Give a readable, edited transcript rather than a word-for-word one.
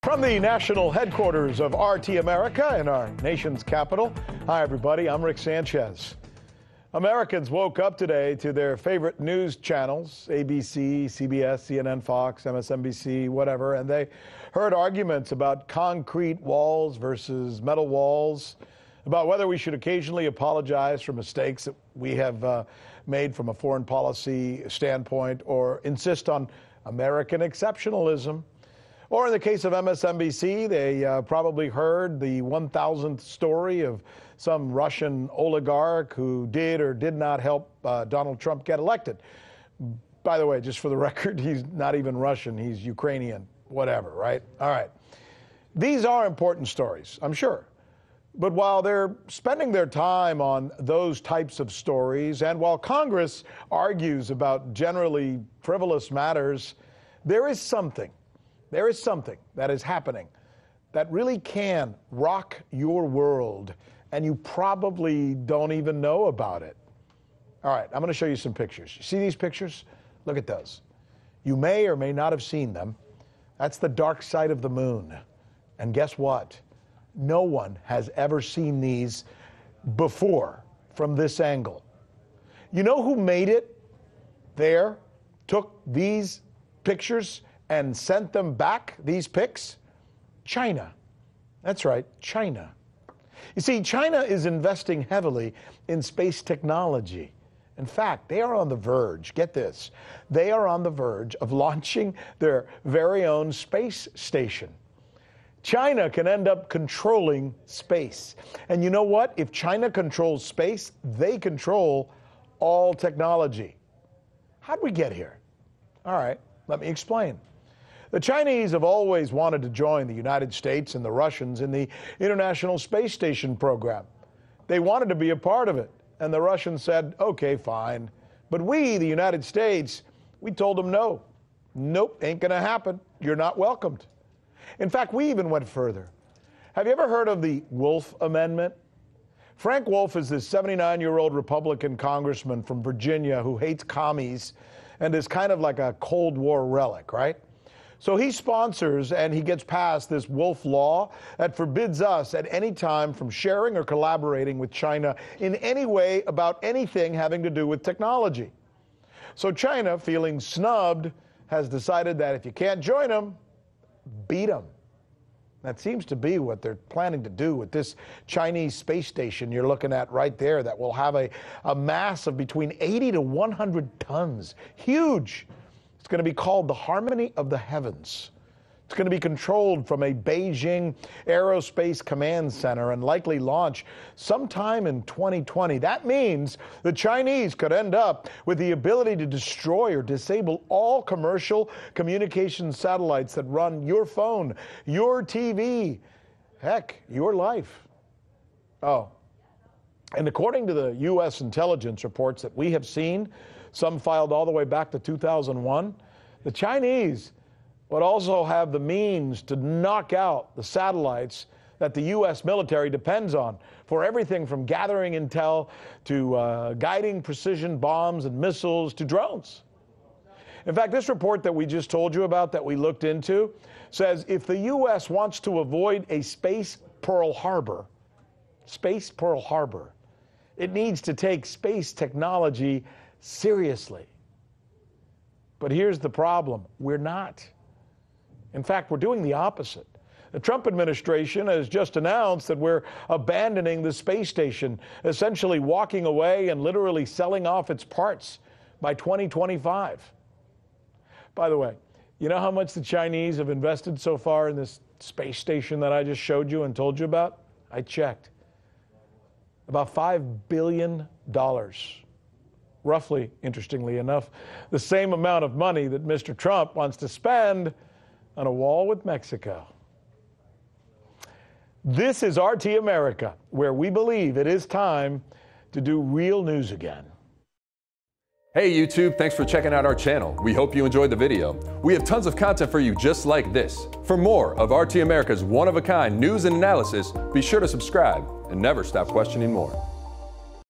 From the national headquarters of RT America in our nation's capital, hi everybody, I'm Rick Sanchez. Americans woke up today to their favorite news channels, ABC, CBS, CNN, Fox, MSNBC, whatever, and they heard arguments about concrete walls versus metal walls, about whether we should occasionally apologize for mistakes that we have made from a foreign policy standpoint, or insist on American exceptionalism. Or in the case of MSNBC, they probably heard the 1,000th story of some Russian oligarch who did or did not help Donald Trump get elected. By the way, just for the record, he's not even Russian, he's Ukrainian, whatever, right? All right. These are important stories, I'm sure. But while they're spending their time on those types of stories, and while Congress argues about generally frivolous matters, there is something that is happening that really can rock your world, and you probably don't even know about it. All right, I'm going to show you some pictures. You see these pictures? Look at those. You may or may not have seen them. That's the dark side of the moon. And guess what? No one has ever seen these before from this angle. You know who made it there, took these pictures and sent them back, these pics? China. That's right, China. You see, China is investing heavily in space technology. In fact, they are on the verge, get this, they are on the verge of launching their very own space station. China can end up controlling space. And you know what? If China controls space, they control all technology. How'd we get here? All right, let me explain. The Chinese have always wanted to join the United States and the Russians in the International Space Station program. They wanted to be a part of it, and the Russians said, okay, fine. But we, the United States, we told them no. Nope, ain't gonna happen. You're not welcomed. In fact, we even went further. Have you ever heard of the Wolf Amendment? Frank Wolf is this 79-year-old Republican congressman from Virginia who hates commies and is kind of like a Cold War relic, right? So he sponsors and he gets passed this Wolf law that forbids us at any time from sharing or collaborating with China in any way about anything having to do with technology. So China, feeling snubbed, has decided that if you can't join them, beat them. That seems to be what they're planning to do with this Chinese space station you're looking at right there that will have a mass of between 80 to 100 tons. Huge. It's going to be called the Harmony of the Heavens. It's going to be controlled from a Beijing Aerospace Command Center and likely launch sometime in 2020. That means the Chinese could end up with the ability to destroy or disable all commercial communication satellites that run your phone, your TV, heck, your life. Oh, and according to the U.S. intelligence reports that we have seen, some filed all the way back to 2001, the Chinese would also have the means to knock out the satellites that the U.S. military depends on for everything from gathering intel to guiding precision bombs and missiles to drones. In fact, this report that we just told you about that we looked into says if the U.S. wants to avoid a space Pearl Harbor, it needs to take space technology seriously. But here's the problem. We're not. In fact, we're doing the opposite. The Trump administration has just announced that we're abandoning the space station, essentially walking away and literally selling off its parts by 2025. By the way, you know how much the Chinese have invested so far in this space station that I just showed you and told you about? I checked. About $5 billion. Roughly, interestingly enough, the same amount of money that Mr. Trump wants to spend on a wall with Mexico. This is RT America, where we believe it is time to do real news again. Hey YouTube, thanks for checking out our channel. We hope you enjoyed the video. We have tons of content for you just like this. For more of RT America's one-of-a-kind news and analysis, be sure to subscribe and never stop questioning more.